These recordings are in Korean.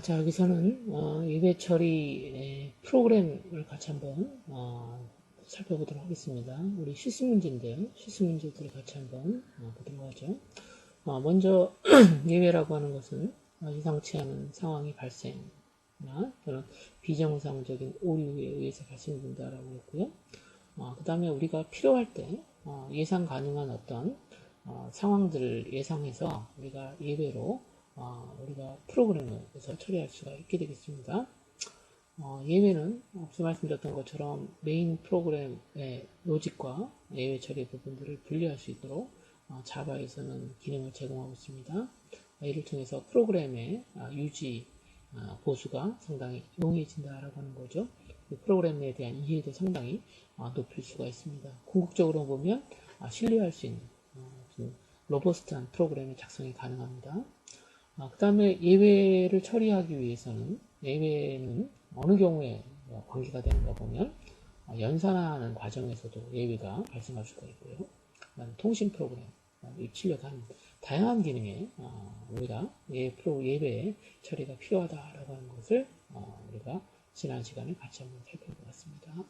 자, 여기서는 예배 처리 프로그램을 같이 한번 살펴보도록 하겠습니다. 우리 실습 문제인데요. 실습 문제들을 같이 한번 보도록 하죠. 먼저 예배라고 하는 것은 예상치 않은 상황이 발생이나 또는 비정상적인 오류에 의해서 발생된다라고 했고요. 그 다음에 우리가 필요할 때 예상 가능한 어떤 상황들을 예상해서 우리가 예배로 우리가 프로그램에서 처리할 수가 있게 되겠습니다. 예외는 앞서 말씀드렸던 것처럼 메인 프로그램의 로직과 예외 처리 부분들을 분리할 수 있도록 자바에서는 기능을 제공하고 있습니다. 이를 통해서 프로그램의 유지, 보수가 상당히 용이해진다라고 하는 거죠. 그 프로그램에 대한 이해도 상당히 높일 수가 있습니다. 궁극적으로 보면 신뢰할 수 있는 로버스트한 프로그램의 작성이 가능합니다. 그 다음에 예외를 처리하기 위해서는 예외는 어느 경우에 관계가 되는가 보면 연산하는 과정에서도 예외가 발생할 수가 있고요. 통신 프로그램, 입출력하는 다양한 기능에 우리가 예외 처리가 필요하다라고 하는 것을 우리가 지난 시간에 같이 한번 살펴보았습니다.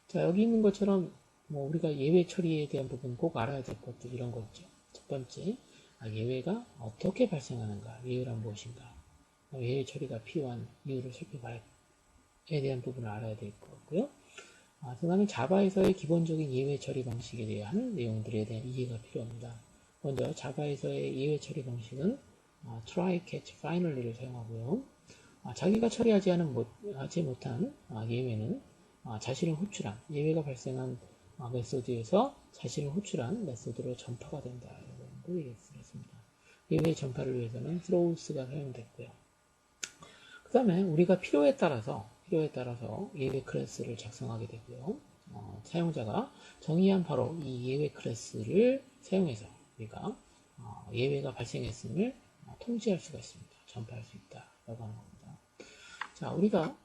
자, 여기 있는 것처럼 우리가 예외 처리에 대한 부분 꼭 알아야 될 것들 이런 거 있죠. 첫 번째, 예외가 어떻게 발생하는가, 예외란 무엇인가, 예외 처리가 필요한 이유를 살펴봐야 대한 부분을 알아야 될 것 같고요. 그 다음에 자바에서의 기본적인 예외 처리 방식에 대한 내용들에 대한 이해가 필요합니다. 먼저 자바에서의 예외 처리 방식은 try, catch, finally를 사용하고요. 자기가 처리하지 못한 예외는 자신을 호출한, 예외가 발생한 메소드에서 자신을 호출한 메소드로 전파가 된다. 이라고 얘기했습니다. 예외 전파를 위해서는 throws가 사용됐고요. 그 다음에 우리가 필요에 따라서 예외 클래스를 작성하게 되고요. 사용자가 정의한 바로 이 예외 클래스를 사용해서 우리가 예외가 발생했음을 통지할 수가 있습니다. 전파할 수 있다라고 하는 겁니다. 자, 우리가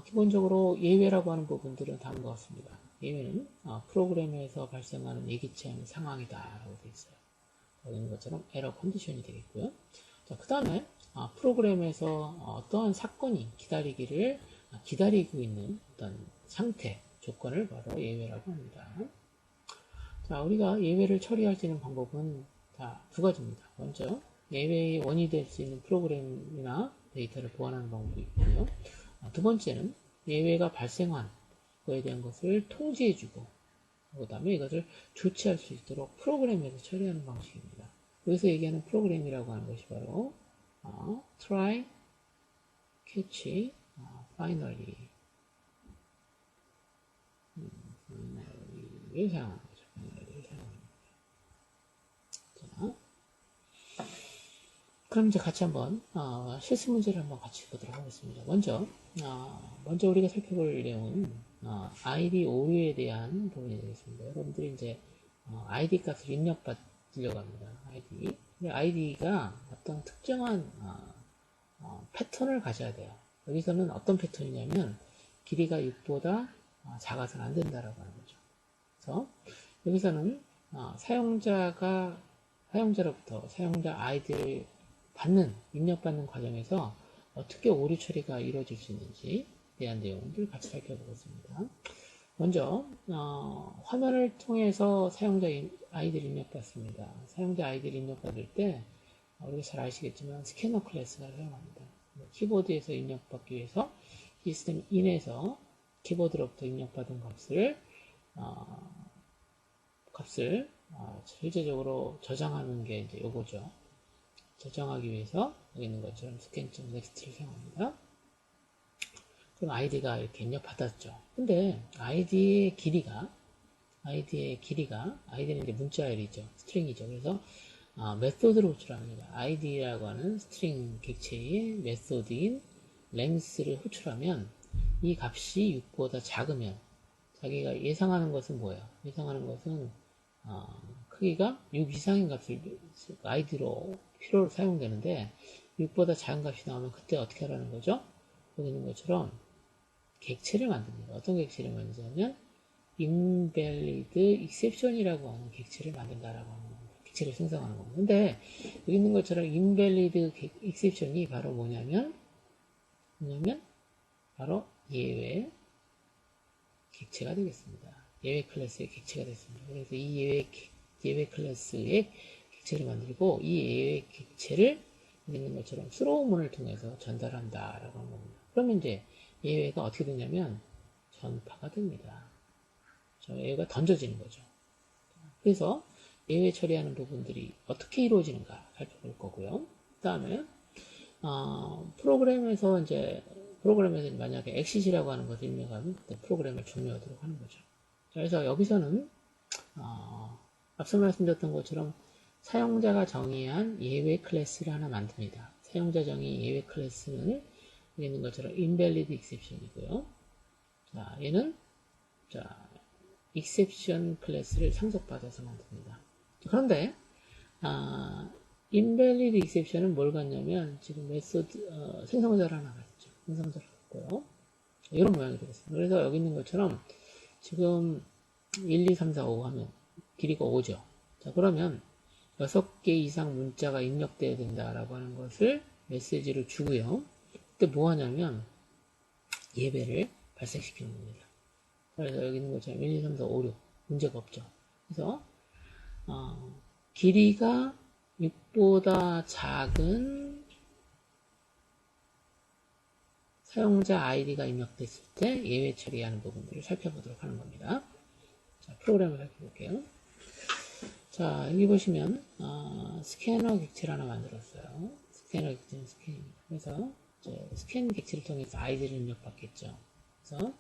기본적으로 예외라고 하는 부분들은 다음과 같습니다. 예외는 프로그램에서 발생하는 예기치 않은 상황이다라고 되어 있어요. 여기 있는 것처럼 에러 컨디션이 되겠고요. 자, 그 다음에 프로그램에서 어떠한 사건이 기다리고 있는 어떤 상태, 조건을 바로 예외라고 합니다. 자, 우리가 예외를 처리할 수 있는 방법은 다 두 가지입니다. 먼저 예외의 원인이 될 수 있는 프로그램이나 데이터를 보완하는 방법이 있고요. 두 번째는 예외가 발생한 거에 대한 것을 통지해주고, 그 다음에 이것을 조치할 수 있도록 프로그램에서 처리하는 방식입니다. 여기서 얘기하는 프로그램이라고 하는 것이 바로 try, catch, finally 를 사용하는 거죠. 자, 그럼 이제 같이 한번 실습 문제를 한번 같이 보도록 하겠습니다. 먼저 우리가 살펴볼 내용은 ID 오류에 대한 부분이 되겠습니다. 여러분들이 이제 ID 값을 입력받으려고 합니다. ID가 어떤 특정한 패턴을 가져야 돼요. 여기서는 어떤 패턴이냐면 길이가 6보다 작아서는 안 된다라고 하는 거죠. 그래서 여기서는 사용자로부터 사용자 아이디를 입력받는 과정에서 어떻게 오류 처리가 이루어질 수 있는지에 대한 내용들 같이 살펴보겠습니다. 먼저 화면을 통해서 사용자 아이디를 입력받습니다. 사용자 아이디를 입력받을 때 우리가 잘 아시겠지만 스캐너 클래스가 사용합니다. 키보드에서 입력받기 위해서 시스템 인에서 키보드로부터 입력받은 값을 실제적으로 저장하는 게 이제 요거죠. 저장하기 위해서 여기 있는 것처럼 scan.next를 사용합니다. 그럼 아이디가 이렇게 입력받았죠. 근데 아이디의 길이가 아이디는 이제 문자열이죠. 스트링이죠. 그래서 메소드를 호출합니다. id라고 하는 스트링 객체의 메소드인 length를 호출하면 이 값이 6보다 작으면 자기가 예상하는 것은 뭐예요? 예상하는 것은 크기가 6 이상인 값을 id로 필요로 사용되는데 6보다 작은 값이 나오면 그때 어떻게 하라는 거죠? 여기 있는 것처럼 객체를 만듭니다. 어떤 객체를 만드냐면 invalid exception이라고 하는 객체를 만든다라고 하는 겁니다. 객체를 생성하는 겁니다. 근데 여기 있는 것처럼 invalid exception이 바로 뭐냐면 바로 예외 객체가 되겠습니다. 예외 클래스의 객체가 됐습니다. 그래서 이 예외 클래스의 객체를 만들고 이 예외 객체를 여기 있는 것처럼 thrown을 통해서 전달한다라고 하는 겁니다. 그러면 이제 예외가 어떻게 되냐면 전파가 됩니다. 예외가 던져지는 거죠. 그래서 예외 처리하는 부분들이 어떻게 이루어지는가 살펴볼 거고요. 그 다음에 프로그램에서 만약에 exit이라고 하는 것을 입력하면 그때 프로그램을 종료하도록 하는 거죠. 그래서 여기서는 앞서 말씀드렸던 것처럼 사용자가 정의한 예외 클래스를 하나 만듭니다. 사용자 정의 예외 클래스는 여기 있는 것처럼 invalid exception이고요. 자, 얘는 exception 클래스를 상속받아서 만듭니다. 그런데 invalid exception은 뭘 갖냐면 지금 메소드 생성자를 하나 갖죠. 생성자를 갖고요. 이런 모양이 되겠습니다. 그래서 여기 있는 것처럼 지금 1, 2, 3, 4, 5 하면 길이가 5죠. 자, 그러면 6개 이상 문자가 입력되어야 된다라고 하는 것을 메시지를 주고요. 그때 뭐 하냐면 예배를 발생시키는 겁니다. 그래서 여기 있는 것처럼 1, 2, 3, 4, 5, 6 문제가 없죠. 그래서 길이가 6보다 작은 사용자 아이디가 입력됐을 때 예외 처리하는 부분들을 살펴보도록 하는 겁니다. 자, 프로그램을 살펴볼게요. 자, 여기 보시면 스캐너 객체를 하나 만들었어요. 스캐너 객체는 스캔입니다. 그래서 이제 스캔 객체를 통해서 아이디를 입력받겠죠. 그래서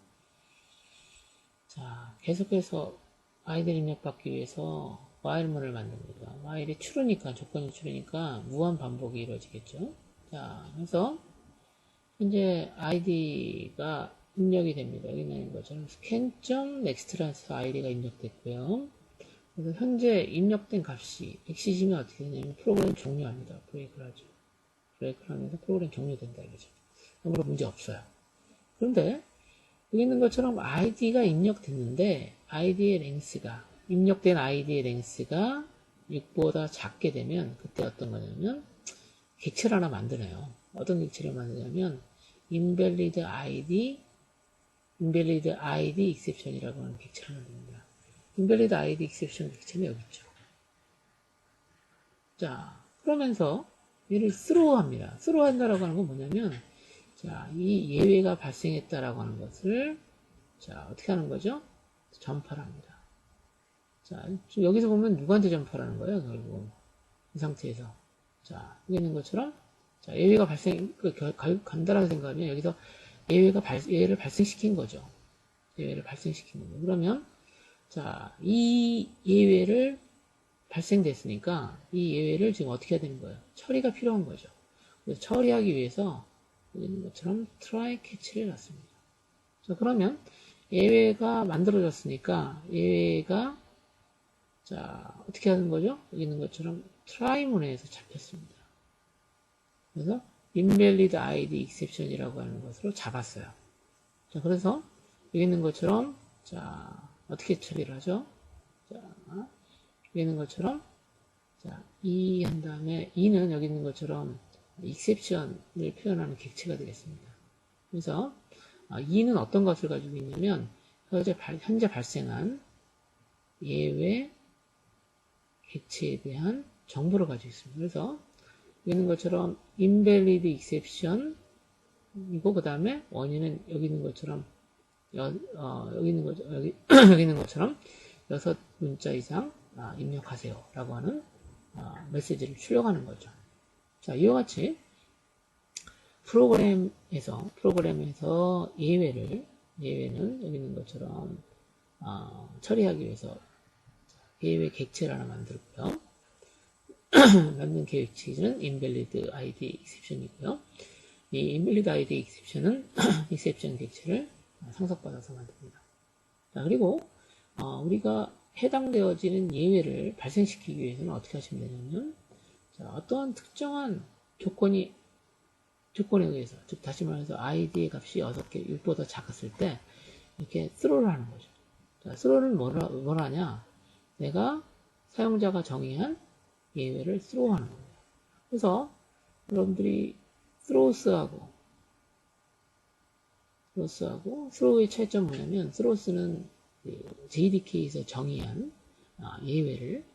자, 계속해서 아이디를 입력받기 위해서 while문을 만듭니다. while이 true니까, 조건이 true니까 무한 반복이 이루어지겠죠. 자, 그래서 현재 id가 입력이 됩니다. 여기 있는 것처럼 scan.next라는 id가 입력됐고요. 그래서 현재 입력된 값이 exit이면 어떻게 되냐면 프로그램 종료합니다. 브레이크를 하죠. 브레이크를 하면서 프로그램 종료된다 이거죠. 아무런 문제 없어요. 그런데 여기 있는 것처럼 id가 입력됐는데 id의 랭스가 입력된 id의 랭스가 6보다 작게 되면 그때 어떤 거냐면 객체를 하나 만드네요. 어떤 객체를 만드냐면 invalid id exception이라고 하는 객체를 만듭니다. invalid id exception 객체는 여기 있죠. 자, 그러면서 얘를 throw 한다라고 하는 건 뭐냐면 자, 이 예외가 발생했다라고 하는 것을 자, 어떻게 하는 거죠? 전파를 합니다. 자, 지금 여기서 보면 누구한테 전파를 하는 거예요? 결국 이 상태에서 자, 여기 있는 것처럼 자, 예외가 간다라고 생각하면 여기서 예외를 발생시킨 거죠. 예외를 발생시킨 거죠. 그러면 자, 이 예외를 발생됐으니까 이 예외를 지금 어떻게 해야 되는 거예요? 처리가 필요한 거죠. 그래서 처리하기 위해서 여기 있는 것처럼 try catch를 놨습니다. 자, 그러면 예외가 만들어졌으니까 예외가 자, 어떻게 하는 거죠? 여기 있는 것처럼 try 문에서 잡혔습니다. 그래서 invalid id exception이라고 하는 것으로 잡았어요. 자, 그래서 여기 있는 것처럼 자, 어떻게 처리를 하죠? 자, 여기 있는 것처럼 자, 이 한 다음에 이는 여기 있는 것처럼 exception을 표현하는 객체가 되겠습니다. 그래서 이는 어떤 것을 가지고 있냐면 현재 발생한 예외 객체에 대한 정보를 가지고 있습니다. 그래서 여기 있는 것처럼 invalid exception 이고 그 다음에 원인은 여기 있는 것처럼 여기 있는 것처럼 6문자 이상 입력하세요 라고 하는 메시지를 출력하는 거죠. 자, 이와 같이 프로그램에서 예외는 여기 있는 것처럼 처리하기 위해서 예외 객체를 하나 만들고요. 만든 객체는 invalid id exception이고요. 이 invalid id exception은 exception 객체를 상속받아서 만듭니다. 자, 그리고 우리가 해당되어지는 예외를 발생시키기 위해서는 어떻게 하시면 되냐면 자, 어떠한 특정한 조건에 의해서 즉 다시 말해서 id의 값이 6개 6보다 작았을 때 이렇게 throw를 하는 거죠. 자, throw는 뭘 하냐? 내가 사용자가 정의한 예외를 throw 하는 겁니다. 그래서 여러분들이 throws하고 throw의 차이점 뭐냐면 throws는 JDK에서 정의한 예외를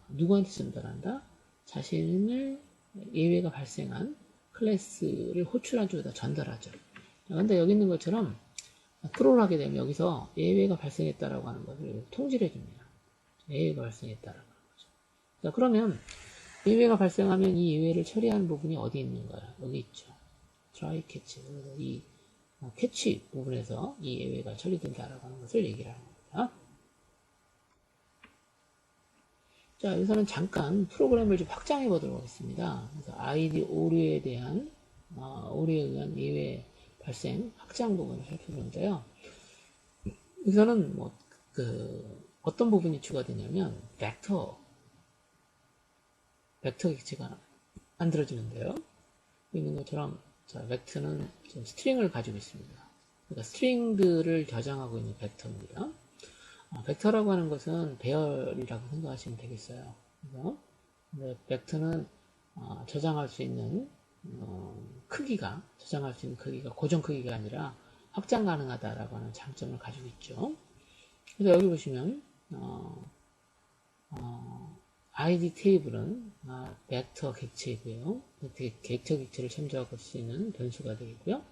누구한테 전달한다? 자신을 예외가 발생한 클래스를 호출한 쪽에다 전달하죠. 근데 여기 있는 것처럼 throw를 하게 되면 여기서 예외가 발생했다라고 하는 것을 통지를 해줍니다. 예외가 발생했다라고 하는 거죠. 자, 그러면 예외가 발생하면 이 예외를 처리하는 부분이 어디 있는 거야? 여기 있죠. try catch. 그래서 이 캐치 부분에서 이 예외가 처리된다라고 하는 것을 얘기를 하는 겁니다. 자, 여기서는 잠깐 프로그램을 좀 확장해 보도록 하겠습니다. 그래서 ID 오류에 대한, 오류에 의한 예외 발생 확장 부분을 살펴보는데요. 여기서는 어떤 부분이 추가되냐면, 벡터 객체가 만들어지는데요. 여기 있는 것처럼, 자, 벡터는 지금 스트링을 가지고 있습니다. 그러니까 스트링들을 저장하고 있는 벡터입니다. 벡터라고 하는 것은 배열이라고 생각하시면 되겠어요. 그래서 벡터는 저장할 수 있는 크기가 고정 크기가 아니라 확장 가능하다라고 하는 장점을 가지고 있죠. 그래서 여기 보시면 ID 테이블은 벡터 객체이고요. 벡터 객체를 참조할 수 있는 변수가 되겠고요.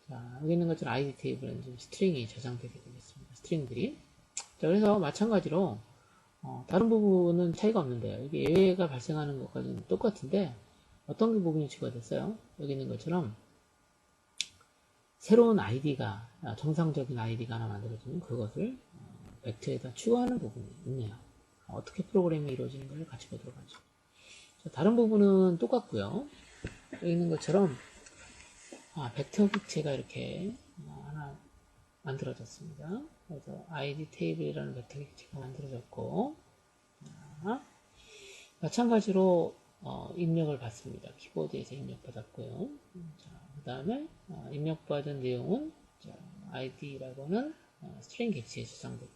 자, 여기 있는 것처럼 ID 테이블은 지금 스트링이 저장되게 되겠습니다. 스트링들이. 자, 그래서 마찬가지로 다른 부분은 차이가 없는데요. 여기 예외가 발생하는 것까지는 똑같은데 어떤 부분이 추가됐어요? 여기 있는 것처럼 새로운 아이디가 정상적인 아이디가 하나 만들어지면 그것을 벡터에다 추가하는 부분이 있네요. 어떻게 프로그램이 이루어지는가를 같이 보도록 하죠. 자, 다른 부분은 똑같고요. 여기 있는 것처럼 벡터 객체가 이렇게 하나 만들어졌습니다. 그래서 ID 테이블이라는 벡터 객체가 만들어졌고, 마찬가지로 입력을 받습니다. 키보드에서 입력받았고요. 그 다음에 입력받은 내용은 id라고 하는 스트링 객체에 저장됩니다.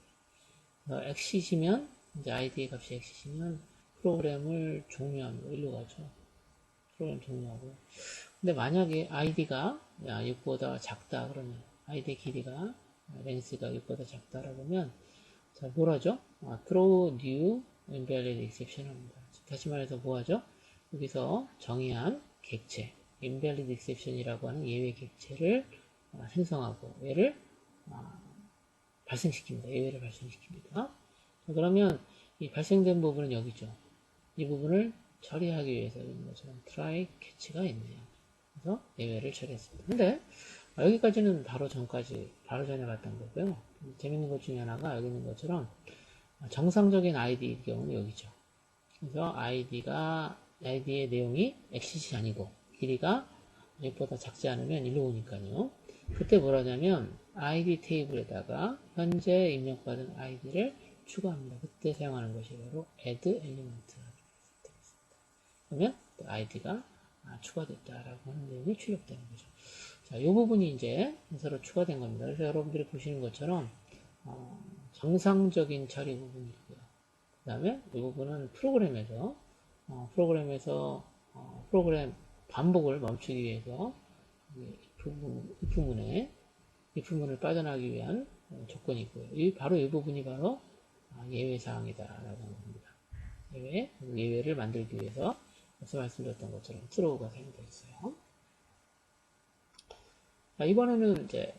exit이면 이제 id의 값이 exit이면 프로그램을 종료합니다. 일로 가죠. 프로그램 종료하고요. 근데 만약에 id가 6보다 작다 그러면 id의 길이가 렌스가 6보다 작다라고 하면 자, 뭘 하죠? throw new invalid exception 합니다. 다시 말해서 뭐 하죠? 여기서 정의한 객체 invalid exception이라고 하는 예외 객체를 생성하고 얘를 발생시킵니다. 예외를 발생시킵니다. 자, 그러면 이 발생된 부분은 여기죠. 이 부분을 처리하기 위해서 있는 것처럼 try catch가 있네요. 그래서 예외를 처리했습니다. 근데 여기까지는 바로 전에 봤던 거고요. 재밌는 것 중에 하나가 여기 있는 것처럼 정상적인 id의 경우는 여기죠. 그래서 id의 내용이 exit이 아니고 길이가 6보다 작지 않으면 일로 오니까요. 그때 뭘 하냐면 id 테이블에다가 현재 입력받은 id를 추가합니다. 그때 사용하는 것이 바로 add element가 되겠습니다. 그러면 id가 추가됐다라고 하는 내용이 출력되는 거죠. 자, 이 부분이 이제 서로 추가된 겁니다. 그래서 여러분들이 보시는 것처럼 정상적인 처리 부분이 있고요. 그 다음에 이 부분은 프로그램에서 프로그램 반복을 멈추기 위해서 if문을 빠져나가기 위한 조건이 있고요. 바로 이 부분이 바로 예외 사항이다라고 하는 겁니다. 예외를 만들기 위해서 앞서 말씀드렸던 것처럼 throw가 사용되어 있어요. 자, 이번에는 이제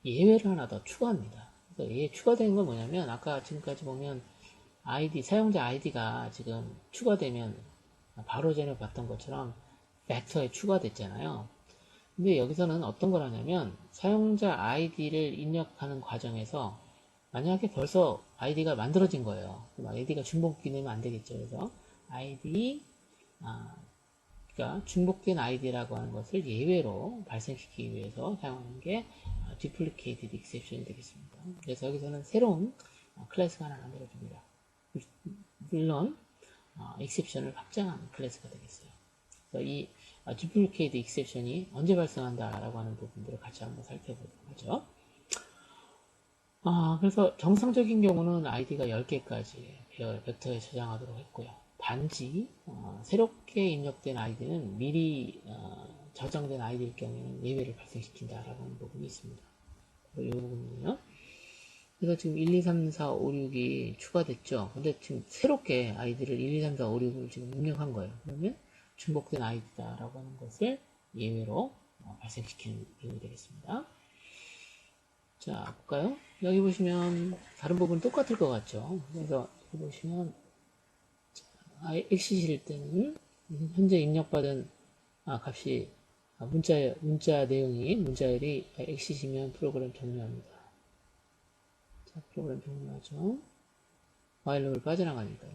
예외를 하나 더 추가합니다. 그래서 추가된 건 뭐냐면 아까 지금까지 보면 사용자 아이디가 지금 추가되면 바로 전에 봤던 것처럼 벡터에 추가됐잖아요. 근데 여기서는 어떤 걸 하냐면 사용자 아이디를 입력하는 과정에서 만약에 벌써 아이디가 만들어진 거예요. 그럼 아이디가 중복이 되면 안 되겠죠. 그래서 그러니까 중복된 아이디라고 하는 것을 예외로 발생시키기 위해서 사용하는 게 duplicated exception이 되겠습니다. 그래서 여기서는 새로운 클래스가 하나 만들어집니다. 물론 exception을 확장한 클래스가 되겠어요. 그래서 이 duplicate exception이 언제 발생한다라고 하는 부분들을 같이 한번 살펴보도록 하죠. 그래서 정상적인 경우는 id가 10개까지 벡터에 저장하도록 했고요. 단지 새롭게 입력된 아이디는 미리 저장된 아이디일 경우에는 예외를 발생시킨다라고 하는 부분이 있습니다. 이 부분은요. 그래서 지금 1, 2, 3, 4, 5, 6이 추가됐죠. 근데 지금 새롭게 아이디를 1, 2, 3, 4, 5, 6을 지금 입력한 거예요. 그러면 중복된 아이디다라고 하는 것을 예외로 발생시키는 비용이 되겠습니다. 자, 볼까요? 여기 보시면 다른 부분 똑같을 것 같죠. 그래서 여기 보시면 XC일 때는 현재 입력받은 값이 문자 내용이 문자열이 XC면 프로그램 종료합니다. 자, 프로그램 종료하죠. while를 빠져나가니까요.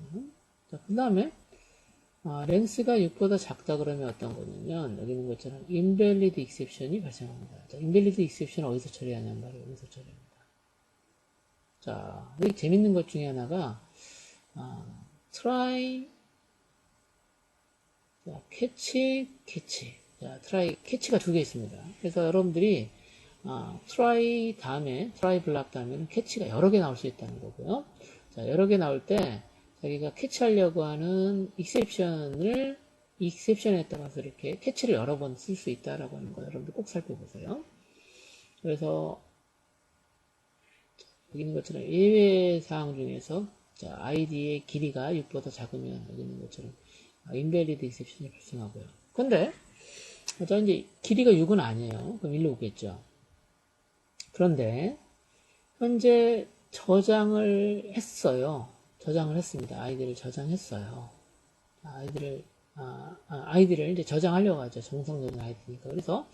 자, 그 다음에 랭스가 6보다 작다 그러면 어떤 거냐면 여기 있는 것처럼 invalid exception이 발생합니다. 자, invalid exception 어디서 처리하냐면 바로 여기서 처리합니다. 자, 여기 재밌는 것 중에 하나가 try 자, catch 자, try catch가 두 개 있습니다. 그래서 여러분들이 try 다음에 try block 다음에는 catch가 여러 개 나올 수 있다는 거고요. 자, 여러 개 나올 때 자기가 캐치하려고 하는 exception에 따라서 이렇게 캐치를 여러 번 쓸 수 있다라고 하는 거 여러분들 꼭 살펴보세요. 그래서 여기 있는 것처럼 예외 사항 중에서 자, id의 길이가 6보다 작으면 여기 있는 것처럼 invalid exception이 발생하고요. 근데 자, 이제 길이가 6은 아니에요. 그럼 1로 오겠죠. 그런데 현재 저장을 했어요. 저장을 했습니다. 아이디를 저장했어요. 아이디를 이제 저장하려고 하죠. 정상적인 아이디니까. 그래서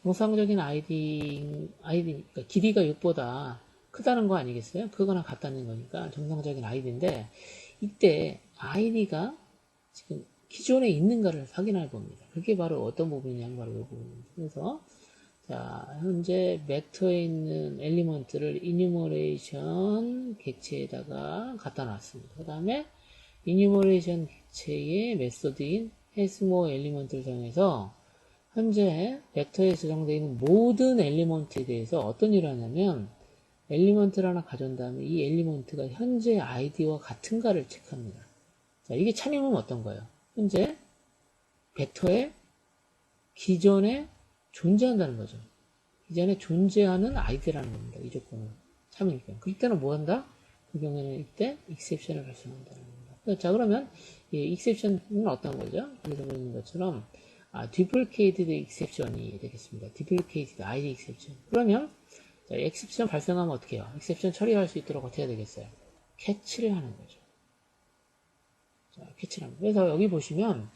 정상적인 그러니까 길이가 6보다 크다는 거 아니겠어요? 크거나 같다는 거니까 정상적인 아이디인데 이때 아이디가 지금 기존에 있는가를 확인할 겁니다. 그게 바로 어떤 부분이냐면 바로 이 부분입니다. 그래서 자, 현재 벡터에 있는 엘리먼트를 enumeration 객체에다가 갖다 놨습니다. 그 다음에 enumeration 객체의 메소드인 hasMore 엘리먼트를 사용해서 현재 벡터에 저장되어 있는 모든 엘리먼트에 대해서 어떤 일을 하냐면 엘리먼트를 하나 가져온 다음에 이 엘리먼트가 현재 아이디와 같은가를 체크합니다. 자, 이게 참임은 어떤 거예요? 현재 벡터에 기존에 존재한다는 거죠. 기존에 존재하는 아이디라는 겁니다. 이 조건은 참일 경우. 그때는 뭐 한다? 그 경우에는 이때 exception을 발생한다는 겁니다. 자, 그러면 이 exception은 어떤 거죠? 여기서 보이는 것처럼 duplicated exception이 되겠습니다. duplicated ID exception. 그러면 자, exception 발생하면 어떻게 해요? exception 처리할 수 있도록 어떻게 해야 되겠어요? 캐치를 하는 거죠. 자, 캐치를 합니다. 그래서 여기 보시면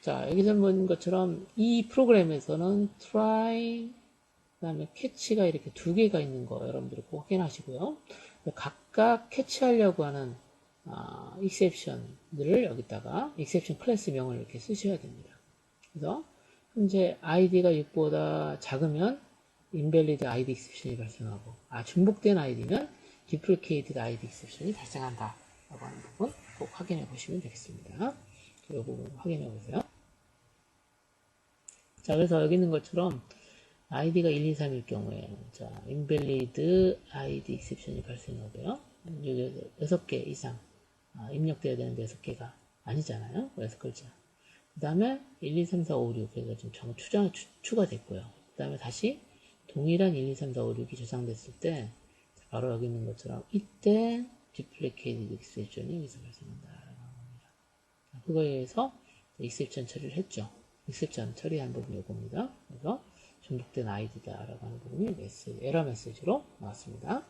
자, 여기서 보는 것처럼 이 프로그램에서는 try 그 다음에 캐치가 이렇게 두 개가 있는 거 여러분들이 꼭 확인하시고요. 각각 캐치하려고 하는 exception들을 여기다가 exception 클래스 명을 이렇게 쓰셔야 됩니다. 그래서 현재 id가 6보다 작으면 invalid id exception이 발생하고 중복된 id면 duplicated id exception이 발생한다 라고 하는 부분 꼭 확인해 보시면 되겠습니다. 이 부분 확인해 보세요. 자, 그래서 여기 있는 것처럼 id가 1, 2, 3일 경우에 자, invalid id exception이 발생하고요. 여기 6개 이상 입력되어야 되는데 6개가 아니잖아요. 6글자. 그 다음에 1, 2, 3, 4, 5, 6 그래서 지금 추가됐고요. 그 다음에 다시 동일한 1, 2, 3, 4, 5, 6이 저장됐을 때 바로 여기 있는 것처럼 이때 duplicated exception이 여기서 발생한다라고 합니다. 그거에 의해서 exception 처리를 했죠. exception 처리한 부분이 이겁니다. 그래서 중복된 id다라고 하는 부분이 에러 메시지로 나왔습니다.